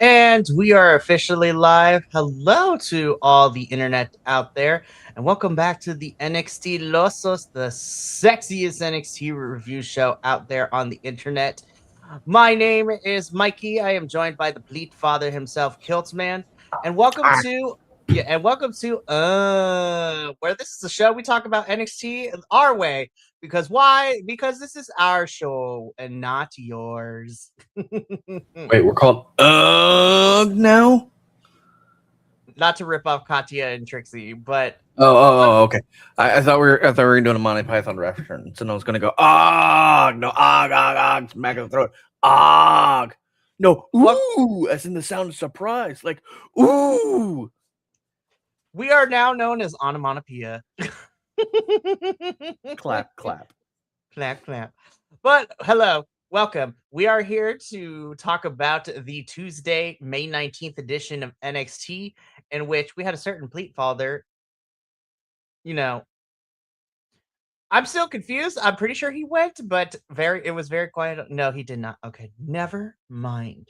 And we are officially live. Hello to all the internet out there, and welcome back to the NXTilosos, the sexiest NXT review show out there on the internet. My name is Mikey. I am joined by the Bleat Father himself, Kiltman, and welcome Ah, to where this is a show we talk about NXT our way. Because why? Because this is our show and not yours. wait, we're called now? Not to rip off Katya and Trixie, but Okay. I thought I thought we were doing a Monty Python reference, and I was gonna go no, smack in the throat, no, what as in the sound of surprise, like ooh. we are now known as onomatopoeia. Clap, clap. Clap, clap. But hello, welcome. We are here to talk about the Tuesday, May 19th edition of NXT, in which we had a certain Pleat Father. You know, I'm still confused. I'm pretty sure he went, but it was very quiet. No, he did not. Okay, never mind.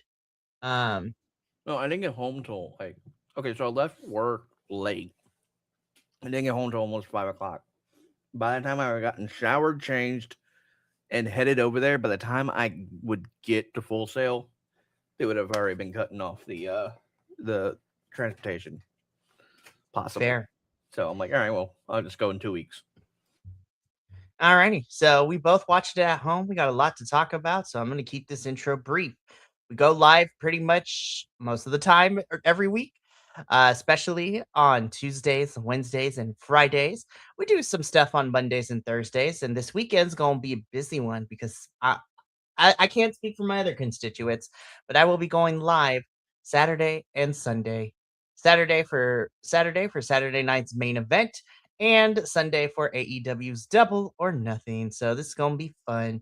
Um, No, I didn't get home till okay, so I left work late. I didn't get home till almost 5 o'clock. By the time I gotten showered, changed, and headed over there, by the time I would get to Full Sail, they would have already been cutting off the transportation, possibly. fair. So I'm like, all right, well, I'll just go in 2 weeks. Alrighty, so we both watched it at home. We got a lot to talk about, so I'm going to keep this intro brief. We go live pretty much most of the time every week, especially on Tuesdays, Wednesdays, and Fridays. We do some stuff on Mondays and Thursdays, and this weekend's going to be a busy one because I can't speak for my other constituents, but I will be going live Saturday and Sunday. Saturday for Saturday night's main event, and Sunday for AEW's Double or Nothing. So this is gonna be fun.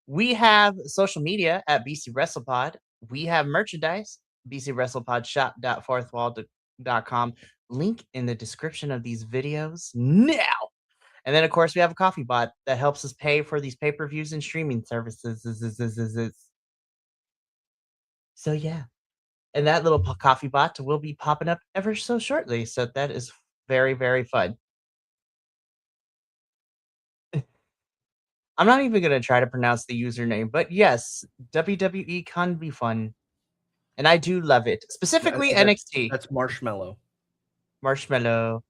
We have social media at BC WrestlePod. We have merchandise, bcwrestlepodshop.fourthwall.com. Link in the description of these videos now. And then, of course, we have a coffee bot that helps us pay for these pay-per-views and streaming services. So yeah, and that little coffee bot will be popping up ever so shortly. So that is very, very fun. I'm not even gonna try to pronounce the username, but yes, WWE can be fun, and I do love it. Specifically NXT. That's Marshmallow. Marshmallow.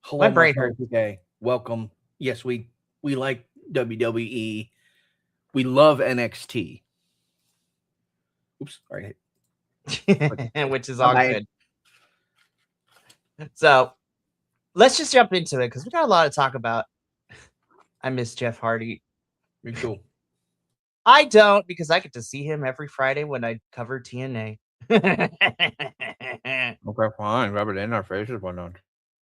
My Hello, brain Marshmallow hurts. PK. Welcome. Yes, we like WWE. We love NXT. Oops, all right. Which is My all bad. good. So let's just jump into it because we got a lot to talk about. I miss Jeff Hardy. Me too. I don't because I get to see him every Friday when I cover TNA. Okay, fine. Rub it in our faces, why not?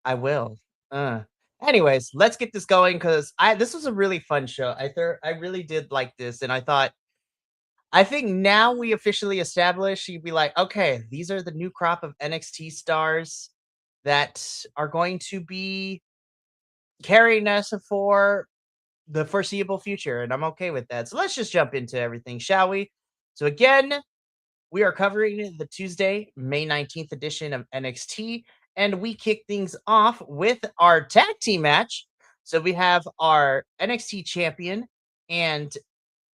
I will. Uh. Anyways, let's get this going because this was a really fun show. I really did like this, and I think now we officially established you'd be like, okay, these are the new crop of NXT stars that are going to be carrying us for the foreseeable future, and I'm okay with that. So let's just jump into everything, shall we? So again, we are covering the Tuesday, May 19th edition of NXT, and we kick things off with our tag team match. So we have our NXT champion and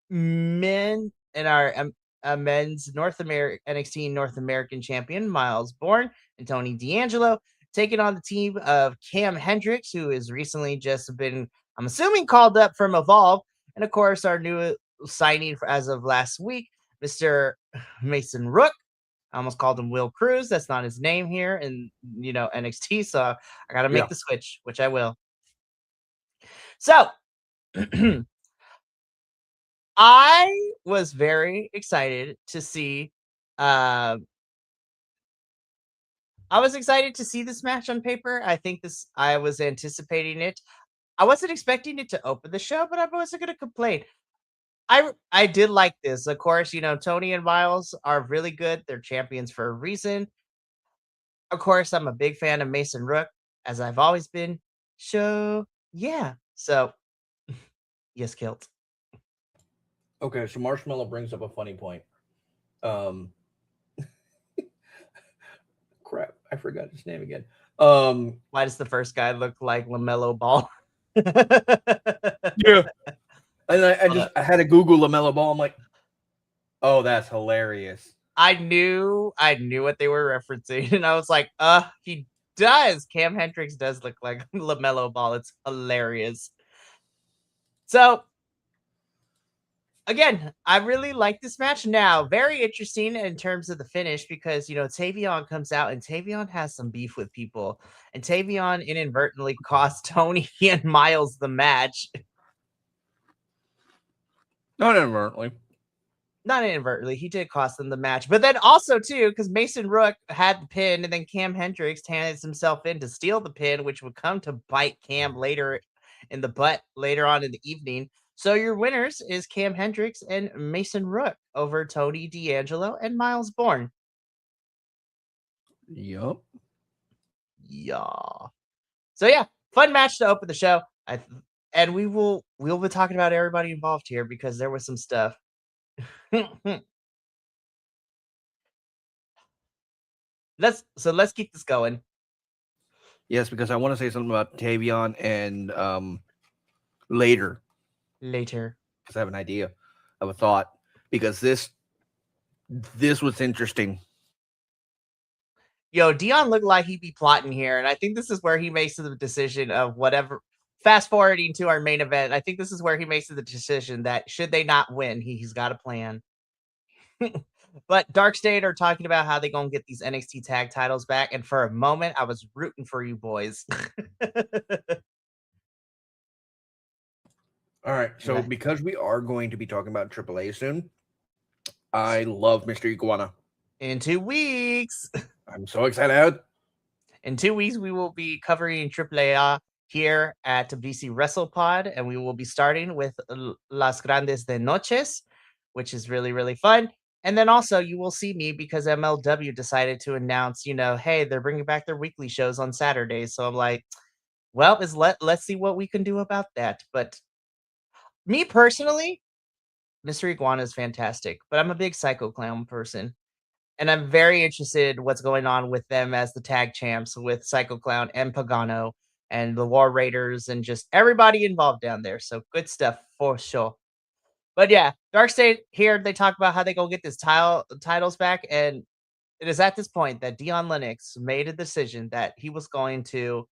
men and our men's North American NXT North American champion Miles Bourne and Tony D'Angelo taking on the team of Cam Hendricks, who has recently just been, I'm assuming, called up from Evolve, and of course our new signing as of last week, Mr. Mason Rook. I almost called him Will Cruz. That's not his name here in NXT, so I got to Yeah. make the switch, which I will. So I was very excited to see. Uh, I was excited to see this match on paper. I think this. I was anticipating it. I wasn't expecting it to open the show, but I wasn't going to complain. I did like this. Of course, Tony and Miles are really good. They're champions for a reason. Of course, I'm a big fan of Mason Rook, as I've always been. So yeah. So yes, Kilt. Okay, so Marshmallow brings up a funny point. Um, I forgot his name again. Why does the first guy look like LaMelo Ball? Yeah. And Uh, I had to Google LaMelo Ball. I'm like, oh, that's hilarious. I knew what they were referencing, and I was like, he does. Cam Hendricks does look like LaMelo Ball. It's hilarious. So again, I really like this match. Now, very interesting in terms of the finish because Tavion comes out and Tavion has some beef with people, and Tavion inadvertently cost Tony and Miles the match. Not inadvertently. Not inadvertently, he did cost them the match, but then also too because Mason Rook had the pin, and then Cam Hendricks handed himself in to steal the pin, which would come to bite Cam later in the butt later on in the evening. So your winners is Cam Hendricks and Mason Rook over Tony D'Angelo and Miles Bourne. Yup. Yeah. So yeah, fun match to open the show. And we'll be talking about everybody involved here because there was some stuff. Let's keep this going. Yes, because I want to say something about Tavion and later. Later. Because I have an idea of a thought. Because this was interesting. Yo, Dion looked like he'd be plotting here, and I think this is where he makes the decision of whatever. Fast forwarding to our main event, I think this is where he makes the decision that should they not win, he's got a plan. But Dark State are talking about how they're gonna get these NXT tag titles back, and for a moment, I was rooting for you boys. All right, so because we are going to be talking about AAA soon, I love Mr. Iguana. In 2 weeks. I'm so excited. In 2 weeks, we will be covering AAA here at BC WrestlePod, and we will be starting with Las Grandes de Noches, which is really, really fun. And then also, you will see me because MLW decided to announce, hey, they're bringing back their weekly shows on Saturdays. So I'm like, well, let's see what we can do about that. But me personally, Mr. Iguana is fantastic, but I'm a big Psycho Clown person. And I'm very interested what's going on with them as the tag champs with Psycho Clown and Pagano and the War Raiders and just everybody involved down there. So good stuff for sure. But yeah, Dark State here, they talk about how they go get this titles back. And it is at this point that Dion Lennox made a decision that he was going to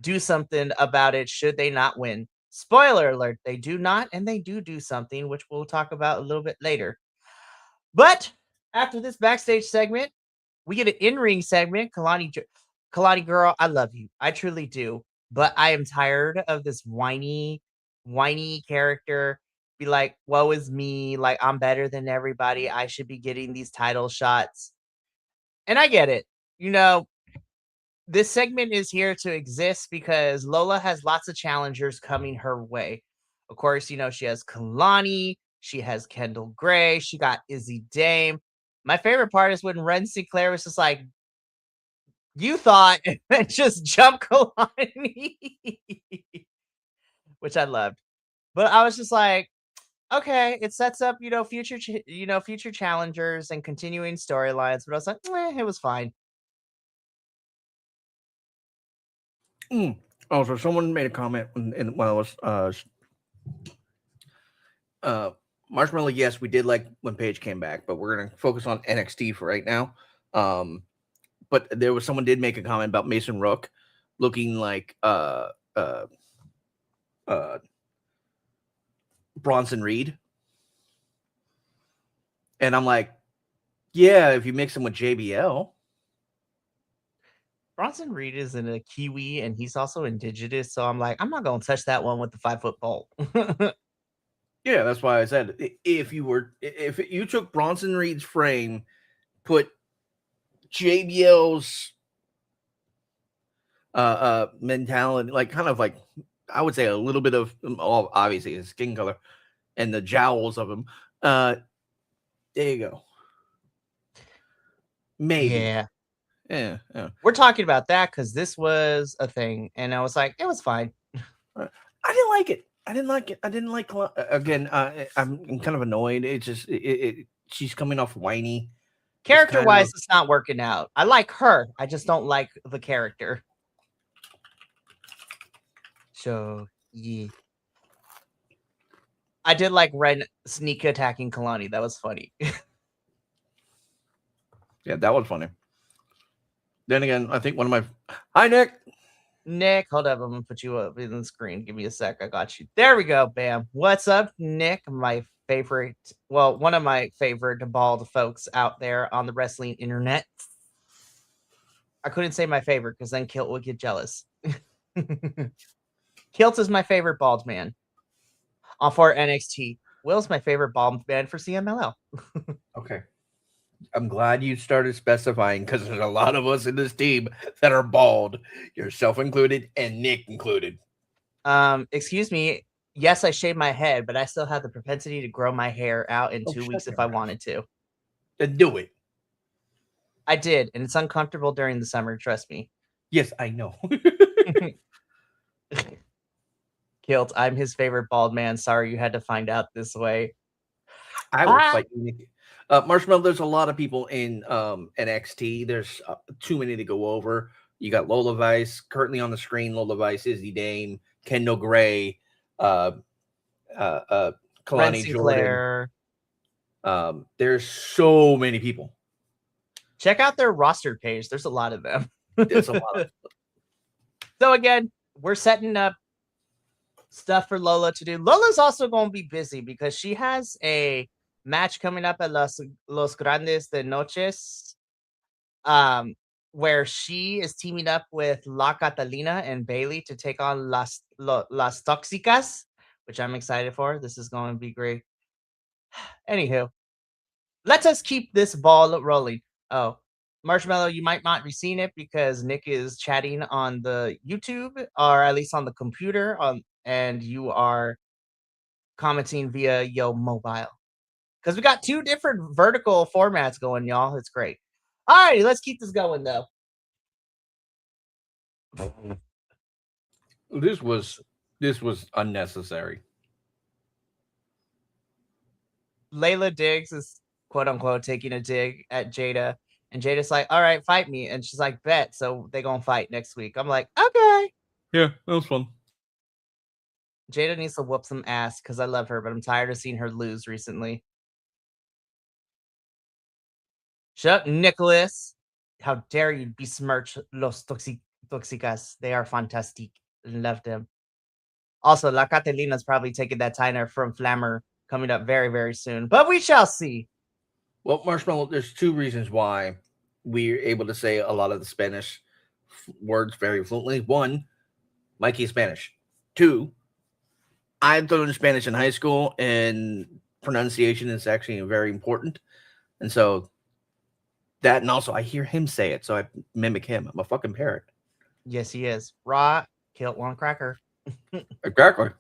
do something about it should they not win. Spoiler alert, they do not, and they do something, which we'll talk about a little bit later. But after this backstage segment, we get an in-ring segment. Kalani girl, I love you. I truly do. But I am tired of this whiny character. Be like, woe is me. Like, I'm better than everybody. I should be getting these title shots. And I get it. This segment is here to exist because Lola has lots of challengers coming her way. Of course, she has Kalani, she has Kendall Gray, she got Izzy Dame. My favorite part is when Ren Sinclair was just like, you thought, and just jump Kalani, which I loved. But I was just like, okay, it sets up, future challengers and continuing storylines. But I was like, it was fine. Oh, so someone made a comment while I was Marshmallow. Yes, we did like when Paige came back, but we're gonna focus on NXT for right now. But there was someone did make a comment about Mason Rook looking like Bronson Reed, and I'm like, yeah, if you mix him with JBL. Bronson Reed is in a Kiwi and he's also indigenous, so I'm like, I'm not gonna touch that one with the 5-foot pole. Yeah, that's why I said if you took Bronson Reed's frame, put JBL's mentality, like kind of like I would say a little bit of obviously his skin color and the jowls of him. There you go. Maybe. Yeah. We're talking about that because this was a thing, and I was like, it was fine. I didn't like it. I didn't like again. I'm kind of annoyed. It's just she's coming off whiny, Character-wise, it's not working out. I like her. I just don't like the character. So, yeah. I did like Ren sneak attacking Kalani. That was funny. Yeah, that was funny. Then again, I think one of my... Hi, Nick! Nick, hold up. I'm going to put you up in the screen. Give me a sec. I got you. There we go. Bam. What's up, Nick? My favorite, well, one of my favorite bald folks out there on the wrestling internet. I couldn't say my favorite because then Kilt would get jealous. Kilt is my favorite bald man for NXT. Will's my favorite bald man for CMLL. Okay. I'm glad you started specifying because there's a lot of us in this team that are bald, yourself included and Nick included. Excuse me. Yes, I shaved my head, but I still have the propensity to grow my hair out in 2 weeks if I wanted to. Then do it. I did, and it's uncomfortable during the summer, trust me. Yes, I know. Kilt, I'm his favorite bald man. Sorry you had to find out this way. I will fight you, Nick. Marshmallow, there's a lot of people in NXT. There's too many to go over. You got Lola Vice currently on the screen. Lola Vice, Izzy Dame, Kendall Gray, Kalani Jordan. There's so many people. Check out their roster page. There's a lot of them. There's a lot of So again, we're setting up stuff for Lola to do. Lola's also going to be busy because she has a match coming up at Los Grandes de Noches, where she is teaming up with La Catalina and Bailey to take on Las Toxicas, which I'm excited for. This is going to be great. Anywho, let us keep this ball rolling. Oh, Marshmallow, you might not be seeing it because Nick is chatting on the YouTube, or at least on the computer, and you are commenting via Yo Mobile. Because we got 2 different vertical formats going, y'all. It's great. All right, let's keep this going, though. This was unnecessary. Layla Diggs is quote unquote taking a dig at Jada, and Jada's like, "All right, fight me," and she's like, "Bet." So they gonna fight next week. I'm like, okay. Yeah, that was fun. Jada needs to whoop some ass because I love her, but I'm tired of seeing her lose recently. Shut up, Nicholas. How dare you besmirch Los Toxicas? They are fantastic. Love them. Also, La Catalina's probably taking that title from Flammer coming up very, very soon, but we shall see. Well, Marshmallow, there's 2 reasons why we're able to say a lot of the Spanish words very fluently. 1, Mikey's Spanish. 2, I learned Spanish in high school, and pronunciation is actually very important. And so that, and also I hear him say it, so I mimic him. I'm a fucking parrot. Yes, he is. Raw, Kilt one cracker. Exactly.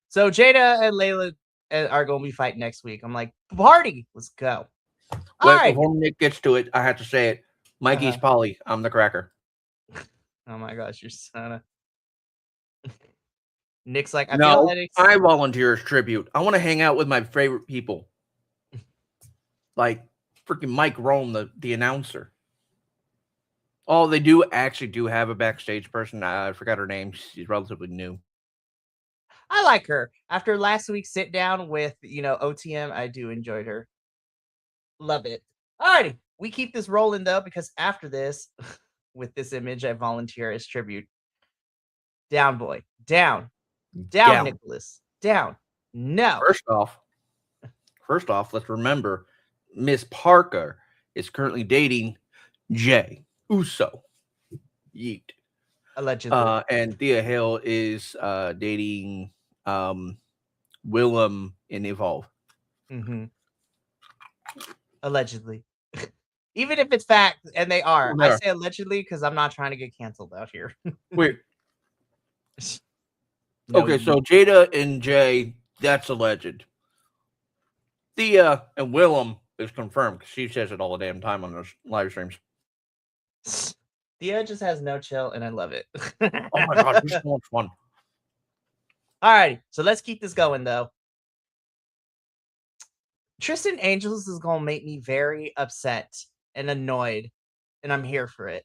So Jada and Layla are going to be fighting next week. I'm like, party, let's go. All right. Before Nick gets to it, I have to say it. Mikey's Polly. I'm the cracker. Oh my gosh, you're son of... Nick's like, I volunteer as tribute. I want to hang out with my favorite people. Like freaking Mike Rome, the announcer. Oh, they do have a backstage person. I forgot her name. She's relatively new. I like her. After last week's sit down with, OTM, I do enjoy her. Love it. Alrighty, we keep this rolling though, because after this, with this image, I volunteer as tribute. Down, boy. Down, Nicholas. Down. No. First off, let's remember Miss Parker is currently dating Jay Uso. Yeet. Allegedly. And Thea Hale is dating Willem in Evolve. Mm-hmm. Allegedly. Even if it's fact, and they are. I say allegedly because I'm not trying to get canceled out here. Wait. Okay, so Jada and Jay, that's alleged. Thea and Willem is confirmed because she says it all the damn time on those live streams. Thea just has no chill, and I love it. Oh my god, it's so much fun. All right, so let's keep this going, though. Tristan Angels is gonna make me very upset and annoyed, and I'm here for it.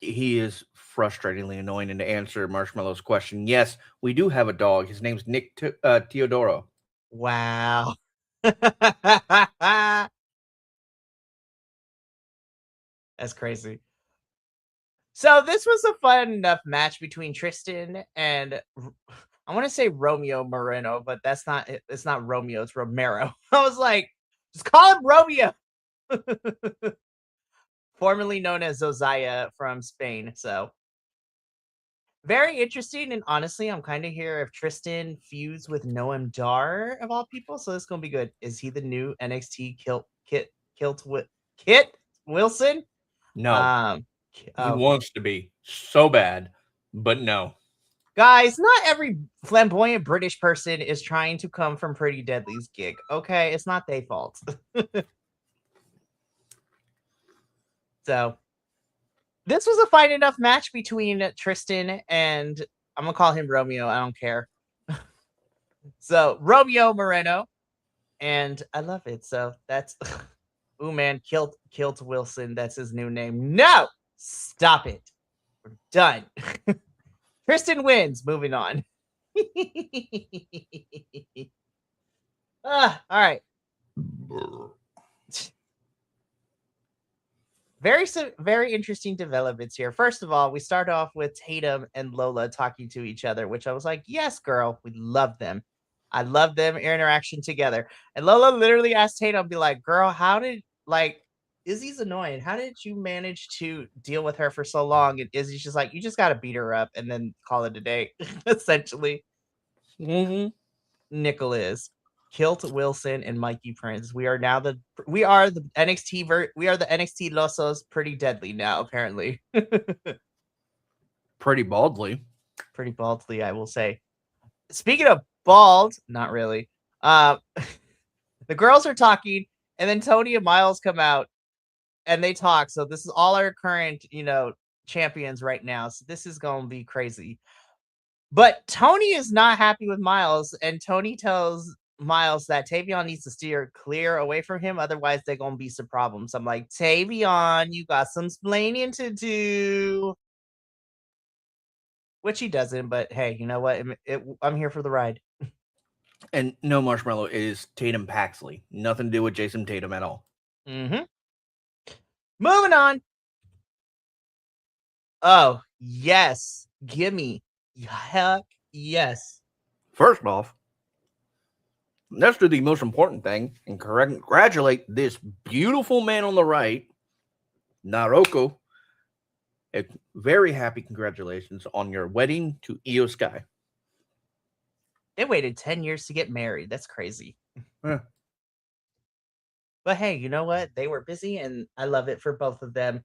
He is frustratingly annoying. And to answer Marshmallow's question, yes, we do have a dog. His name's Nick Teodoro. Wow. That's crazy. So this was a fun enough match between Tristan and I want to say Romeo Moreno, but that's not it. It's not Romeo, it's Romero. I was like, just call him Romeo, formerly known as Zozaya from Spain. So very interesting. And honestly, I'm kind of here if Tristan feuds with Noam Dar of all people. So this is gonna be good. Is he the new NXT Kit Wilson? No, Um he oh, wants to be so bad, but no. guys, not every flamboyant British person is trying to come from Pretty Deadly's gig. Okay, it's not their fault. So this was a fine enough match between Tristan and I'm gonna call him Romeo. I don't care. So Romeo Moreno, and I love it. So that's ooh man, Kilt Wilson. That's his new name. No, stop it. We're done. Tristan wins. Moving on. All right. Very interesting developments here. First of all, we start off with Tatum and Lola talking to each other, which I was like, yes, girl, we love them. I love them interaction together. And Lola literally asked Tatum, be like, girl, how did like Izzy's annoying. How did you manage to deal with her for so long? And Izzy's just like, you just gotta beat her up and then call it a day, essentially. Mm-hmm. Nickel is. Kilt Wilson and Mikey Prince. We are the NXTilosos pretty deadly now, apparently. Pretty baldly. Pretty baldly, I will say. Speaking of bald, not really. Uh the girls are talking, and then Tony and Miles come out and they talk. So this is all our current, champions right now. So this is gonna be crazy. But Tony is not happy with Miles, and Tony tells Miles that Tavion needs to steer clear away from him, otherwise they're gonna be some problems. I'm like, Tavion, you got some splaining to do, which he doesn't. But hey, you know what? I'm here for the ride. And no, Marshmallow, it is Tatum Paxley. Nothing to do with Jason Tatum at all. Mm-hmm. Moving on. Oh yes, gimme, heck yes. First off, let's do the most important thing and congratulate this beautiful man on the right, Naroko. A very happy congratulations on your wedding to Io Sky. They waited 10 years to get married. That's crazy. Yeah. But hey, you know what? They were busy, and I love it for both of them.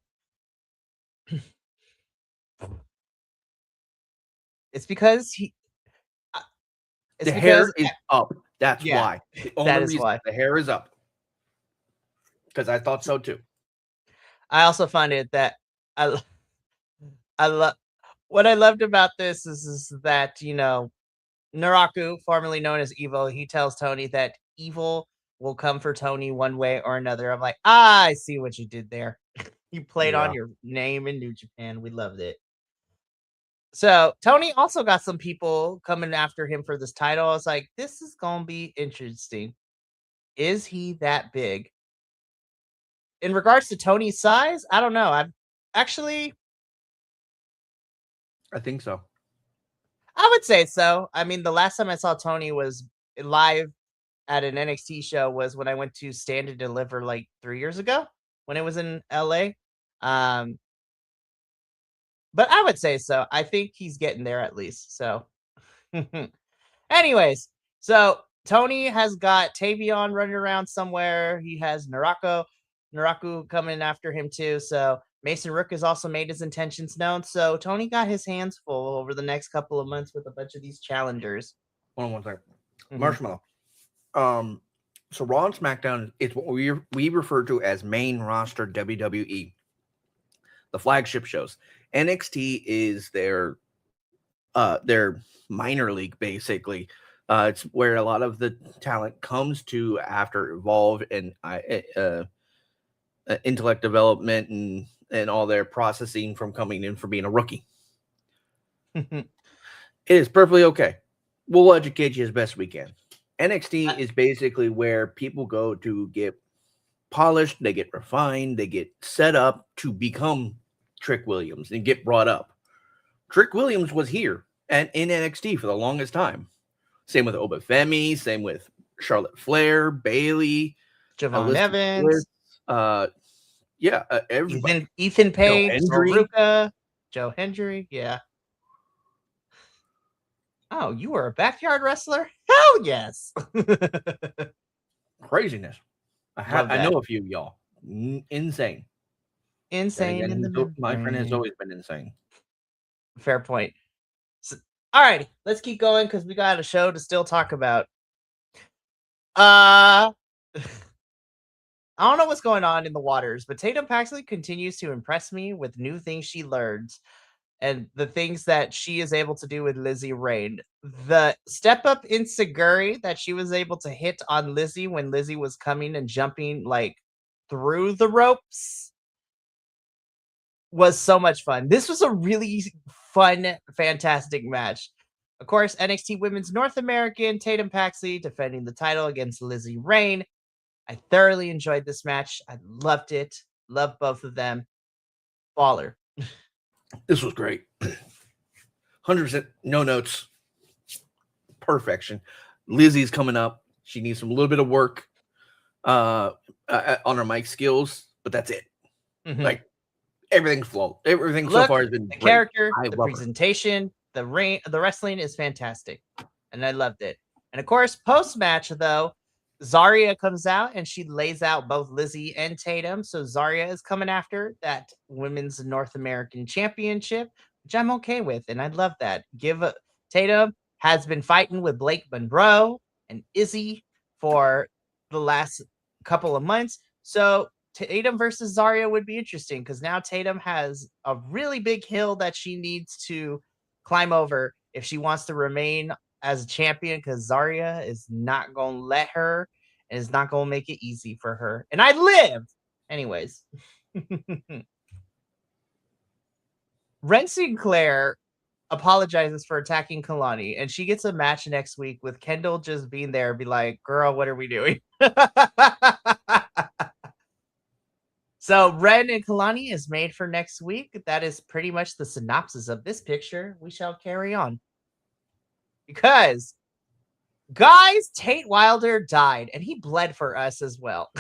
It's because the hair is up. That's yeah, why. The only that is reason why. the hair is up. Because I thought so too. I also find it that I love what I loved about this is that Naraku, formerly known as Evil, he tells Tony that Evil will come for Tony one way or another. I'm like, I see what you did there. You played on Yeah. your name in New Japan. We loved it. So Tony also got some people coming after him for this title. I was like, this is gonna be interesting. Is he that big? In regards to Tony's size, I don't know. I've actually I think so. I would say so. I mean, the last time I saw Tony was live at an NXT show was when I went to Stand and Deliver like 3 years ago when it was in LA. Um, but I would say so. I think he's getting there at least. So anyways, so Tony has got Tavion running around somewhere. He has Naraku coming after him too. So Mason Rook has also made his intentions known. So Tony got his hands full over the next couple of months with a bunch of these challengers. Hold on one second. Mhm. Marshmallow. So Raw and SmackDown is what we refer to as main roster WWE, the flagship shows. NXT is their minor league basically. It's where a lot of the talent comes to after Evolve and intellect development and all their processing from coming in for being a rookie. It is perfectly okay. We'll educate you as best we can. NXT is basically where people go to get polished, they get refined, they get set up to become Trick Williams and get brought up. Trick Williams was here and in NXT for the longest time. Same with Obafemi, same with Charlotte Flair, Bailey, Javon Evans, everybody. Ethan Page, Hendry. Joe Hendry, yeah. Oh, you were a backyard wrestler? Hell yes. Craziness. I know a few of y'all. Insane. Insane again, in the my friend has always been insane. Fair point. So, all right, let's keep going because we got a show to still talk about. I don't know what's going on in the waters, but Tatum Paxley continues to impress me with new things she learns and the things that she is able to do with Lizzie Rain. The step up in Seguri that she was able to hit on Lizzie when Lizzie was coming and jumping like through the ropes was so much fun. This was a really fun, fantastic match. Of course, NXT Women's North American, Tatum Paxley defending the title against Lizzie Rain. I thoroughly enjoyed this match. I loved it. Loved both of them. Baller. This was great. 100% no notes. Perfection. Lizzie's coming up. She needs a little bit of work on her mic skills, but that's it. Mm-hmm. Like everything's flowed. Everything so far has been the great. Character, the presentation, the wrestling is fantastic, and I loved it. And of course, post match though, Zarya comes out and she lays out both Lizzie and Tatum. So Zarya is coming after that Women's North American Championship, which I'm okay with, and I love that. Tatum has been fighting with Blake Monroe and Izzy for the last couple of months. So Tatum versus Zarya would be interesting because now Tatum has a really big hill that she needs to climb over if she wants to remain as a champion, because Zarya is not going to let her and is not going to make it easy for her. And I live. Anyways. Ren Sinclair apologizes for attacking Kalani, and she gets a match next week with Kendall just being there, be like, girl, what are we doing? So Ren and Kalani is made for next week. That is pretty much the synopsis of this picture. We shall carry on. Because, guys, Tate Wilder died, and he bled for us as well.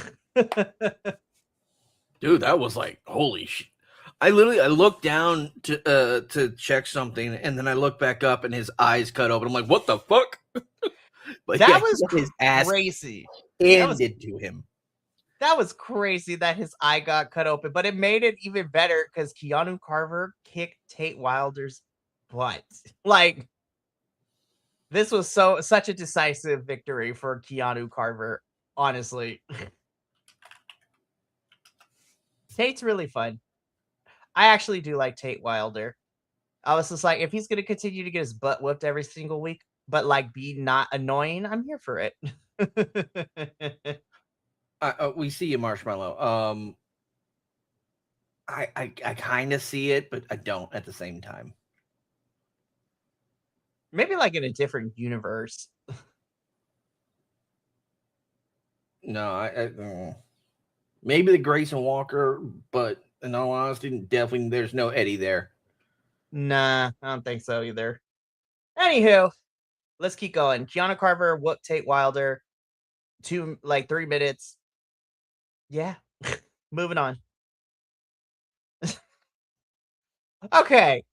Dude, that was like, holy shit. I looked down to check something, and then I looked back up, and his eyes cut open. I'm like, what the fuck? But that was his ass crazy. Ended to him. That was crazy that his eye got cut open, but it made it even better because Keanu Carver kicked Tate Wilder's butt. Like, this was such a decisive victory for Keanu Carver, honestly. Tate's really fun. I actually do like Tate Wilder. I was just like, if he's going to continue to get his butt whooped every single week, but like be not annoying, I'm here for it. We see you, Marshmallow. I kind of see it, but I don't at the same time. Maybe like in a different universe. No, maybe the Grayson Walker, but in all honesty, definitely there's no Eddie there. Nah, I don't think so either. Anywho, let's keep going. Keanu Carver whooped Tate Wilder 3 minutes. Yeah. Moving on. Okay.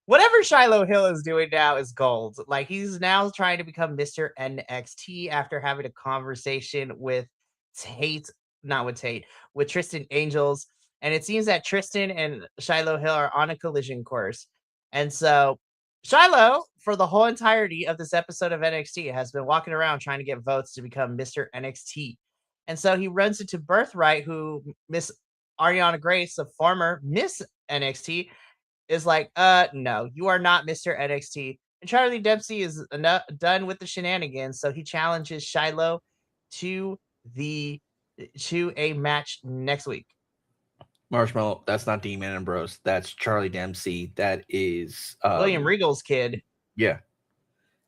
Whatever Shiloh Hill is doing now is gold. Like, he's now trying to become Mr. NXT after having a conversation with with Tristan Angels. And it seems that Tristan and Shiloh Hill are on a collision course. And so Shiloh, for the whole entirety of this episode of NXT, has been walking around trying to get votes to become Mr. NXT. And so he runs into Birthright, who Miss Ariana Grace, the former Miss NXT, is like, no, you are not Mr. NXT. And Charlie Dempsey is done with the shenanigans, so he challenges Shiloh to the to a match next week. Marshmallow, that's not Dean Ambrose. That's Charlie Dempsey. That is William Regal's kid. Yeah.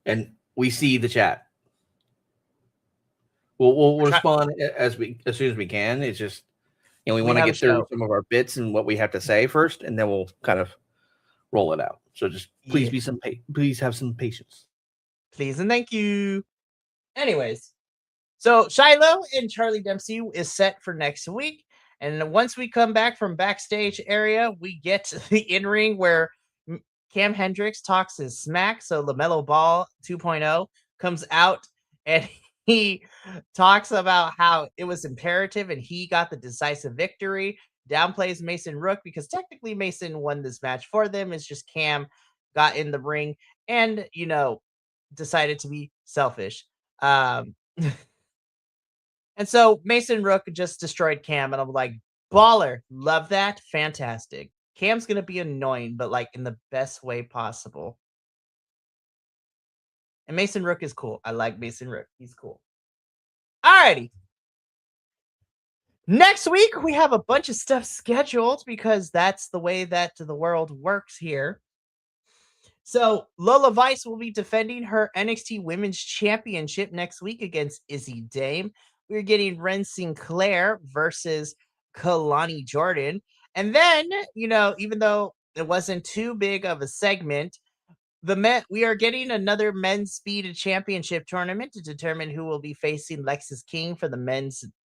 And we see the chat. We'll respond as soon as we can. It's just we want to get through some of our bits and what we have to say first, and then we'll kind of roll it out. So just please please have some patience. Please and thank you. Anyways, so Shiloh and Charlie Dempsey is set for next week. And once we come back from backstage area, we get to the in-ring where Cam Hendricks talks his smack. So LaMelo Ball 2.0 comes out and he talks about how it was imperative and he got the decisive victory. Downplays Mason Rook because technically Mason won this match for them. It's just Cam got in the ring and, decided to be selfish. And so Mason Rook just destroyed Cam, and I'm like, baller, love that, fantastic. Cam's gonna be annoying, but like in the best way possible. And Mason Rook is cool. I like Mason Rook. He's cool. Alrighty. Next week, we have a bunch of stuff scheduled because that's the way that the world works here. So Lola Vice will be defending her NXT Women's Championship next week against Izzy Dame. We're getting Ren Sinclair versus Kalani Jordan. And then, even though it wasn't too big of a segment, we are getting another men's speed championship tournament to determine who will be facing Lexis King for the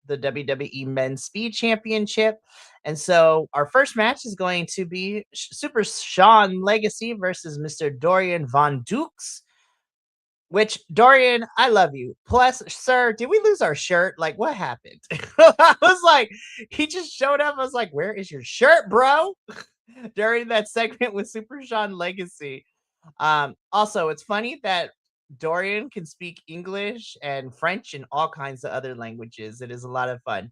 WWE Men's Speed Championship. And so our first match is going to be Super Sean Legacy versus Mr. Dorian Von Dukes. Which, Dorian, I love you. Plus, sir, did we lose our shirt? Like, what happened? I was like, he just showed up. I was like, where is your shirt, bro? During that segment with Super Sean Legacy. Also, it's funny that Dorian can speak English and French and all kinds of other languages. It is a lot of fun.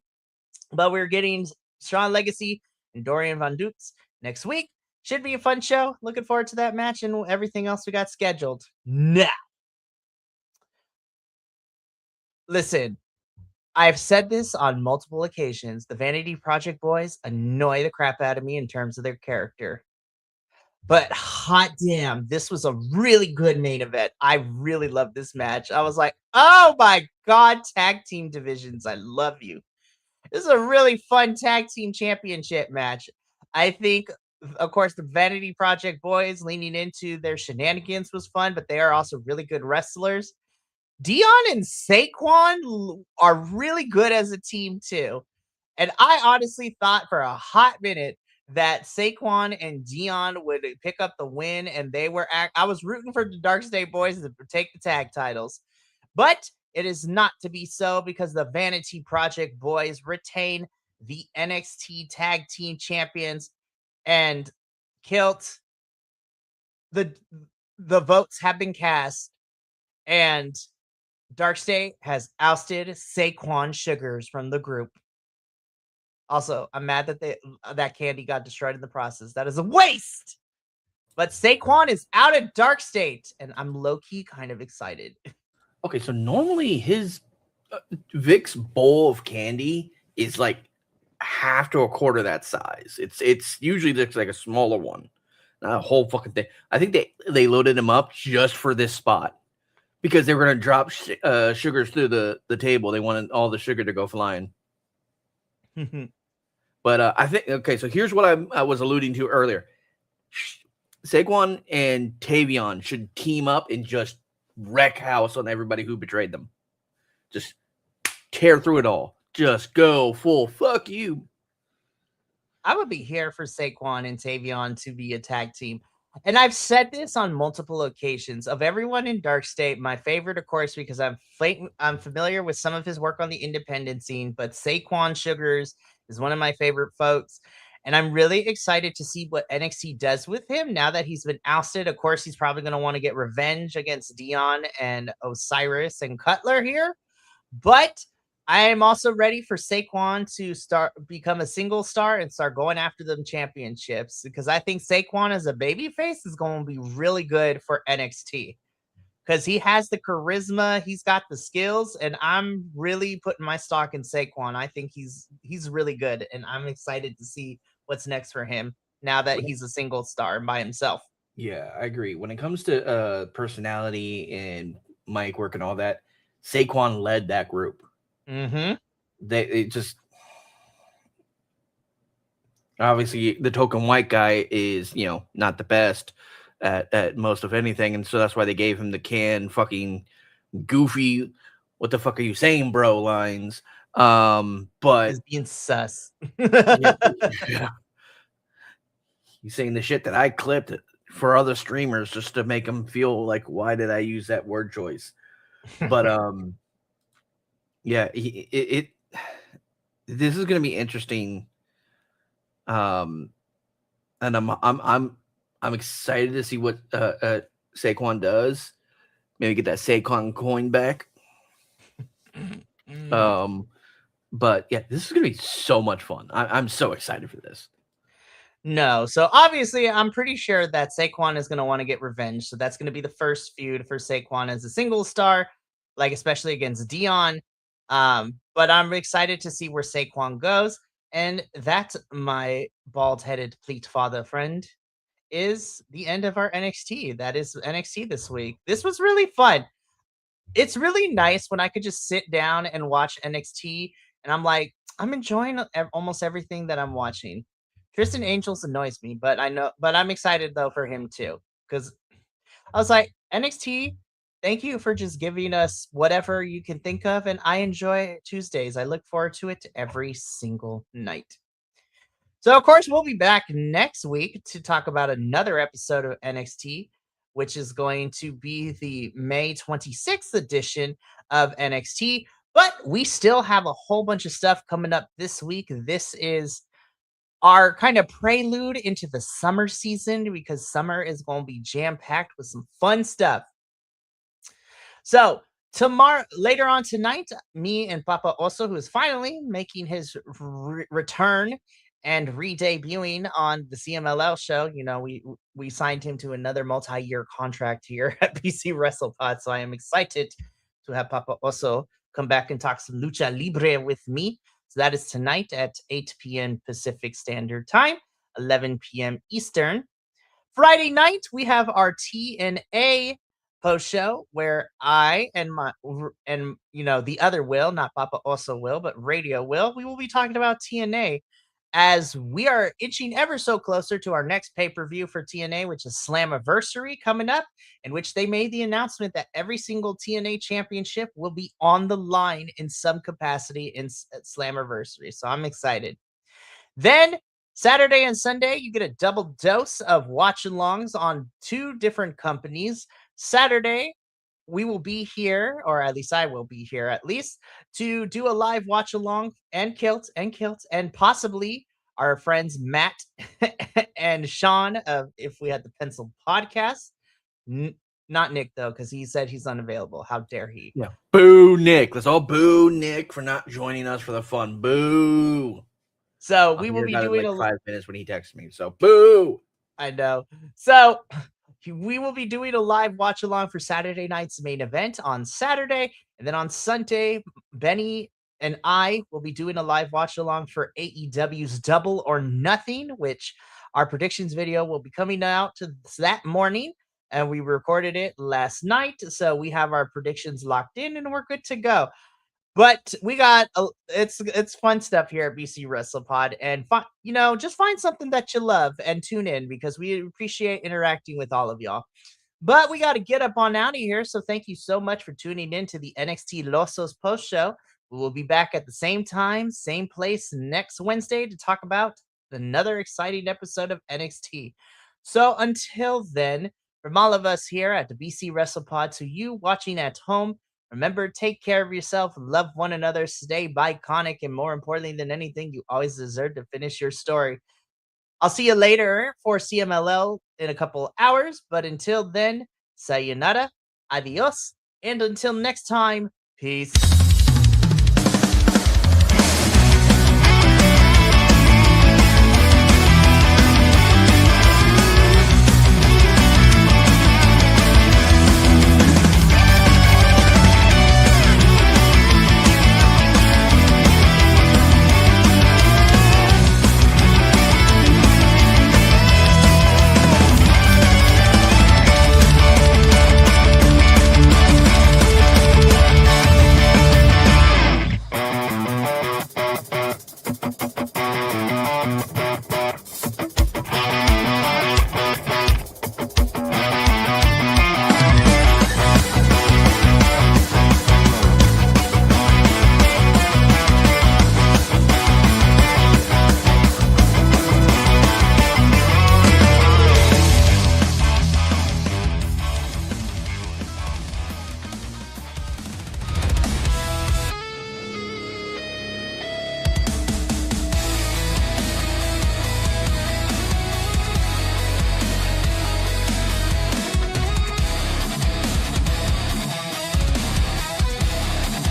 But we're getting Sean Legacy and Dorian Von Dukes next week. Should be a fun show. Looking forward to that match and everything else we got scheduled. Now, listen, I've said this on multiple occasions. The Vanity Project boys annoy the crap out of me in terms of their character. But hot damn, this was a really good main event. I really love this match. I was like, oh my God, tag team divisions. I love you. This is a really fun tag team championship match. I think, of course, the Vanity Project boys leaning into their shenanigans was fun, but they are also really good wrestlers. Dion and Saquon are really good as a team too. And I honestly thought for a hot minute that Saquon and Dion would pick up the win, and I was rooting for the Dark State boys to take the tag titles. But it is not to be so because the Vanity Project boys retain the NXT Tag Team Champions, and Kilt, the votes have been cast, and Dark State has ousted Saquon Sugars from the group. Also, I'm mad that that candy got destroyed in the process. That is a waste. But Saquon is out of Dark State, and I'm low-key kind of excited. Okay, so normally his Vic's bowl of candy is like half to a quarter that size. It's usually just like a smaller one, not a whole fucking thing. I think they loaded him up just for this spot because they were going to drop sugars through the table. They wanted all the sugar to go flying. But I think, okay, so here's what I was alluding to earlier. Saquon and Tavion should team up and just wreck house on everybody who betrayed them. Just tear through it all. Just go full fuck you. I would be here for Saquon and Tavion to be a tag team. And I've said this on multiple occasions. Of everyone in Dark State, my favorite, of course, because I'm familiar with some of his work on the independent scene, but Saquon Sugars is one of my favorite folks. And I'm really excited to see what NXT does with him now that he's been ousted. Of course, he's probably going to want to get revenge against Dion and Osiris and Cutler here. But I am also ready for Saquon to become a single star and start going after them championships because I think Saquon as a babyface is going to be really good for NXT because he has the charisma, he's got the skills, and I'm really putting my stock in Saquon. I think he's really good, and I'm excited to see what's next for him now that he's a single star by himself. Yeah, I agree. When it comes to personality and mic work and all that, Saquon led that group. Mm-hmm. They just obviously the token white guy is not the best at most of anything, and so that's why they gave him the fucking goofy "what the fuck are you saying, bro" lines. But Is being sus. yeah, yeah, he's saying the shit that I clipped for other streamers just to make them feel like, why did I use that word choice? But yeah, this is gonna be interesting. Um, and I'm excited to see what Saquon does. Maybe get that Saquon coin back. But yeah, this is gonna be so much fun. I'm so excited for this. No. So obviously, I'm pretty sure that Saquon is going to want to get revenge. So that's going to be the first feud for Saquon as a single star, like especially against Dion. But I'm excited to see where Saquon goes. And that, my bald headed pleat father friend, is the end of our NXT. That is NXT this week. This was really fun. It's really nice when I could just sit down and watch NXT and I'm like, I'm enjoying almost everything that I'm watching. Tristan Angels annoys me, but I'm excited though for him too because I was like, NXT, thank you for just giving us whatever you can think of, and I enjoy Tuesdays. I look forward to it every single night. So, of course, we'll be back next week to talk about another episode of NXT, which is going to be the May 26th edition of NXT. But we still have a whole bunch of stuff coming up this week. This is our kind of prelude into the summer season because summer is going to be jam packed with some fun stuff. So, tomorrow, later on tonight, me and Papa Oso, who is finally making his return and re-debuting on the CMLL show. We signed him to another multi-year contract here at PC WrestlePod, so I am excited to have Papa Oso come back and talk some lucha libre with me. So that is tonight at 8 p.m. Pacific Standard Time, 11 p.m. Eastern. Friday night, we have our TNA post show where I and the other Will, not Papa also Will, but Radio Will, we will be talking about TNA as we are inching ever so closer to our next pay-per-view for TNA, which is Slammiversary coming up, in which they made the announcement that every single TNA championship will be on the line in some capacity at Slammiversary. So I'm excited. Then Saturday and Sunday, you get a double dose of watch alongs on two different companies. Saturday, we will be here, or at least I will be here at least, to do a live watch along and and possibly our friends Matt and Sean of If We Had the Pencil podcast. Not Nick, though, because he said he's unavailable. How dare he? Yeah. Boo, Nick. Let's all boo Nick for not joining us for the fun. Boo. So we will be doing like 5 minutes when he texts me. So boo. I know. So we will be doing a live watch along for Saturday night's main event on Saturday. And then on Sunday, Benny and I will be doing a live watch along for AEW's Double or Nothing, which our predictions video will be coming out that morning. And we recorded it last night. So we have our predictions locked in and we're good to go. But we got it's fun stuff here at BC WrestlePod, and just find something that you love and tune in because we appreciate interacting with all of y'all. But we got to get up on out of here, so thank you so much for tuning in to the NXTilosos post show. We will be back at the same time, same place next Wednesday to talk about another exciting episode of NXT. So until then, from all of us here at the BC WrestlePod to you watching at home, remember, take care of yourself, love one another, stay biconic, and more importantly than anything, you always deserve to finish your story. I'll see you later for CMLL in a couple hours, but until then, sayonara, adios, and until next time, peace.